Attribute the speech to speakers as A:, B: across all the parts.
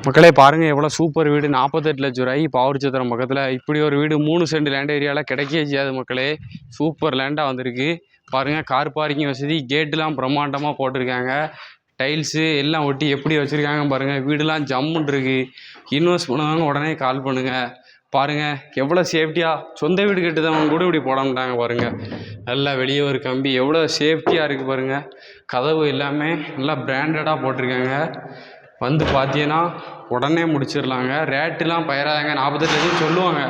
A: மக்களே பாருங்க எவ்வளோ சூப்பர் வீடு 48 லட்சம் ரூபாய் பாவூர் சத்திரம் பக்கத்தில் இப்படி ஒரு வீடு 3 சென்ட் லேண்ட் ஏரியாவில் கிடைக்கவே செய்யாது மக்களே. சூப்பர் லேண்டாக வந்திருக்கு பாருங்கள். கார் பார்க்கிங் வசதி, கேட்டுலாம் பிரம்மாண்டமாக போட்டிருக்காங்க. டைல்ஸு எல்லாம் ஒட்டி எப்படி வச்சுருக்காங்க பாருங்கள். வீடுலாம் ஜம்முன்னு இருக்குது. இன்வெஸ்ட் பண்ணுவாங்க உடனே கால் பண்ணுங்கள். பாருங்கள் எவ்வளோ சேஃப்டியாக சொந்த வீடு கட்டுதவங்க கூட இப்படி போட மாட்டாங்க பாருங்கள். நல்லா வெளியே ஒரு கம்பி எவ்வளோ சேஃப்டியாக இருக்குது பாருங்கள். கதவு எல்லாமே நல்லா பிராண்டடாக போட்டிருக்காங்க. வந்து பார்த்தீங்கன்னா உடனே முடிச்சிடலாங்க. ரேட்டுலாம் பயிராதாங்க. 48 லட்சம் சொல்லுவாங்க.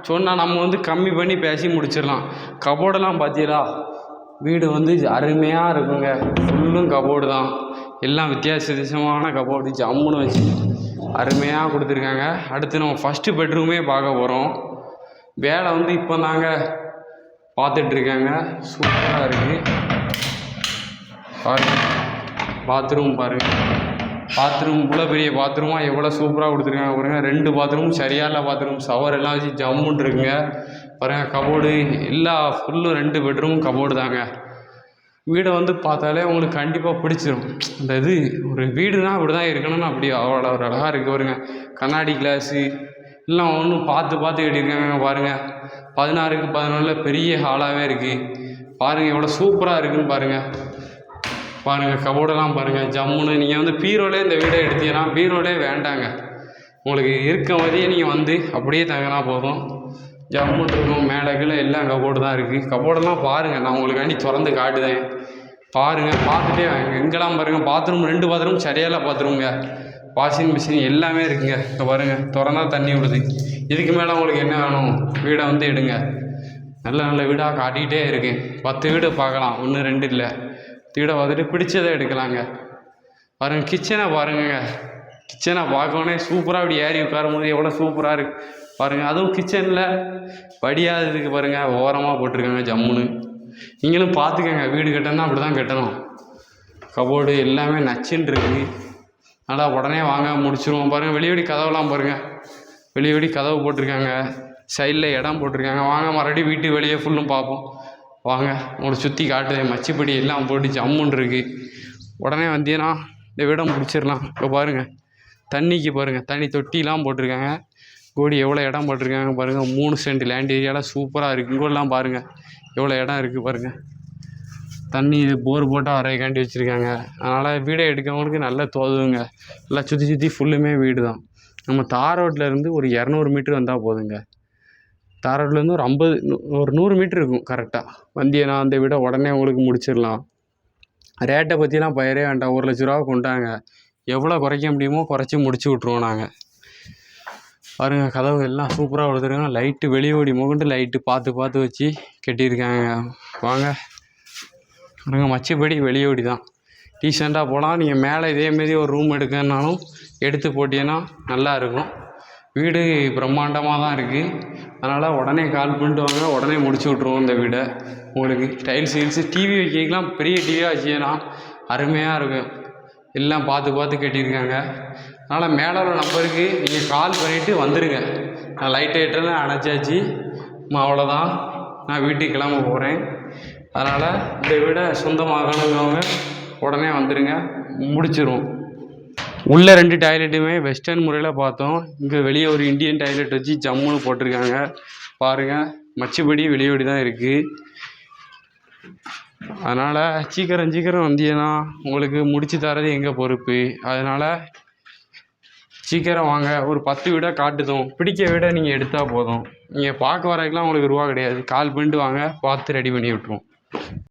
A: சொன்னால் நம்ம வந்து கம்மி பண்ணி பேசி முடிச்சிடலாம். கபோர்டெல்லாம் பார்த்தீங்களா, வீடு வந்து அருமையாக இருக்குங்க. ஃபுல்லும் கபோர்டு தான். எல்லாம் வித்தியாசமான கபோர்டு ஜம்முன்னு வச்சு அருமையாக கொடுத்துருக்காங்க. அடுத்து நம்ம ஃபஸ்ட்டு பெட்ரூமே பார்க்க போகிறோம். வேலை வந்து இப்போ தாங்க பார்த்துட்ருக்காங்க. சூப்பராக இருக்குது பாருங்கள். பாத்ரூம் பாருங்கள். பாத்ரூம் இவ்வளோ பெரிய பாத்ரூமாக எவ்வளோ சூப்பராக கொடுத்துருக்காங்க பாருங்கள். 2 பாத்ரூம் சரியான பாத்ரூம். ஷவர் எல்லாம் வச்சு ஜம்முன்னு இருக்குங்க பாருங்கள். கபோர்டு எல்லா ஃபுல்லும் 2 பெட்ரூம் கபோர்டு தாங்க. வீடை வந்து பார்த்தாலே உங்களுக்கு கண்டிப்பாக பிடிச்சிரும். இந்த இது ஒரு வீடுனா இப்படி தான் இருக்கணும்னு அப்படி அவ்வளோ ஒரு அழகாக இருக்குது பாருங்க. கண்ணாடி கிளாஸு எல்லாம் ஒன்றும் பார்த்து கட்டியிருக்காங்க பாருங்கள். 16க்கு 14 பெரிய ஹாலாகவே இருக்குது பாருங்கள். எவ்வளோ சூப்பராக இருக்குதுன்னு பாருங்கள். பாருங்கள் கபோர்டெல்லாம் பாருங்கள் ஜம்முன்னு. நீங்கள் வந்து பீரோலே இந்த வீடை எடுத்தீங்கன்னா பீரோலே வேண்டாங்க. உங்களுக்கு இருக்க மாதிரியே நீங்கள் வந்து அப்படியே தங்கினா போதும். ஜம்முன்னு இருக்கும். மேலே கீழே எல்லாம் கபோர்டு தான் இருக்குது. கபோர்டெல்லாம் பாருங்கள். நான் உங்களுக்காண்டி திறந்து காட்டுதேன் பாருங்கள். பார்த்துட்டே வாங்க. எங்கெல்லாம் பாருங்கள். பாத்ரூம் 2 பாத்ரூம் சரியான பாத்ரூம்ங்க. வாஷிங் மிஷின் எல்லாமே இருக்குங்க. இப்போ பாருங்கள் திறந்தா தண்ணி விடுது. இதுக்கு மேலே உங்களுக்கு என்ன வேணும்? வீடை வந்து எடுங்க. நல்ல நல்ல வீடாக காட்டிக்கிட்டே இருக்கேன். 10 வீடு பார்க்கலாம், 1 2 இல்லை. வீடை பார்த்துட்டு பிடிச்சதை எடுக்கலாங்க. பாருங்கள் கிச்சனை பாருங்க. கிச்சனை பார்க்கணுன்னே சூப்பராக இப்படி ஏறி உட்காரும் போது எவ்வளோ சூப்பராக இருக்குது பாருங்கள். அதுவும் கிச்சனில் படியாததுக்கு பாருங்கள் ஓரமாக போட்டிருக்காங்க ஜம்முன்னு. நீங்களும் பார்த்துக்கங்க. வீடு கட்டணும்னா அப்படி தான் கட்டணும். கபோர்டு எல்லாமே நச்சுன்னு இருக்குது. நல்லா உடனே வாங்க முடிச்சிருவோம் பாருங்கள். வெளியடி கதவுலாம் பாருங்கள். வெளியடி கதவு போட்டிருக்காங்க. சைடில் இடம் போட்டிருக்காங்க. வாங்க மறுபடியும் வீட்டு வெளியே ஃபுல்லும் பார்ப்போம் வாங்க. உங்களுக்கு சுற்றி காட்டுது. மச்சிப்படி எல்லாம் போட்டு ஜம்முன்னு இருக்குது. உடனே வந்தீங்கன்னா இந்த வீடை முடிச்சிடலாம். இப்போ பாருங்கள் தண்ணிக்கு பாருங்கள். தண்ணி தொட்டிலாம் போட்டிருக்காங்க. கோடி எவ்வளோ இடம் போட்டிருக்காங்க பாருங்கள். 3 சென்ட் லேண்ட் ஏரியாவில் சூப்பராக இருக்குது. இங்கெல்லாம் பாருங்கள் எவ்வளோ இடம் இருக்குது பாருங்கள். தண்ணி இது போர் போட்டால் வரைக்காண்டி வச்சுருக்காங்க. அதனால் வீடை எடுக்கிறவங்களுக்கு நல்ல தோதுங்க. எல்லாம் சுற்றி ஃபுல்லுமே வீடு தான். நம்ம தார் ரோட்லேருந்து ஒரு 200 மீட்ரு வந்தால் போதுங்க. தார் ரோட்லேருந்து ஒரு 100 மீட்ரு இருக்கும் கரெக்டாக. வந்தீங்கன்னா அந்த வீடை உடனே உங்களுக்கு முடிச்சிடலாம். ரேட்டை பற்றிலாம் பயிரே வேண்டாம். 1 லட்ச ரூபா கொண்டாங்க. எவ்வளோ குறைக்க முடியுமோ குறைச்சி முடிச்சு விட்ருவோம் நாங்கள். பாருங்கள் கதவு எல்லாம் சூப்பராக கொடுத்துருக்காங்க. லைட்டு வெளியோடி முகண்டு லைட்டு பார்த்து வச்சு கட்டியிருக்காங்க. வாங்க பாருங்க. மச்சப்படி வெளியோடி தான். டீசெண்டாக போகலாம். நீங்கள் மேலே இதேமாரி ஒரு ரூம் எடுக்கணுன்னாலும் எடுத்து போட்டீங்கன்னா நல்லாயிருக்கும். வீடு பிரம்மாண்டமாக தான் இருக்குது. அதனால் உடனே கால் பண்ணிட்டு வாங்க. உடனே முடிச்சு விட்ருவோம் இந்த வீடை உங்களுக்கு. டைல்ஸ் ஹீல்ஸு டிவி வைக்கலாம். பெரிய டிவியாக வச்சிங்கன்னா அருமையாக இருக்கும். எல்லாம் பார்த்து கட்டியிருக்காங்க. அதனால் மேலே உள்ள நம்பருக்கு நீங்கள் கால் பண்ணிவிட்டு வந்துடுங்க. நான் லைட் ஹைட்டெல்லாம் அணைச்சாச்சு. அவ்வளோதான். நான் வீட்டுக்கு கிளம்ப போகிறேன். அதனால் இந்த வீடை சொந்தமாகணுங்கிறவங்க உடனே வந்துடுங்க. முடிச்சிருவோம். உள்ளே 2 டாய்லெட்டுமே வெஸ்டர்ன் முறையில் பார்த்தோம். இங்கே வெளியே ஒரு இந்தியன் டாய்லெட் வச்சு ஜம்முன்னு போட்டிருக்காங்க பாருங்கள். மச்சப்படி வெளியோடி தான் இருக்குது. அதனால் சீக்கிரம் வந்தீங்கன்னா உங்களுக்கு முடிச்சு தரது எங்கள் பொறுப்பு. அதனால் சீக்கிரம் வாங்க. ஒரு 10 வீடாக காட்டுதோம். பிடிக்க வீடை நீங்கள் எடுத்தால் போதும். நீங்கள் பார்க்க வரைக்கெலாம் உங்களுக்கு ரூபா கிடையாது. கால் பண்ணிட்டு வாங்க. பார்த்து ரெடி பண்ணி விட்ருவோம்.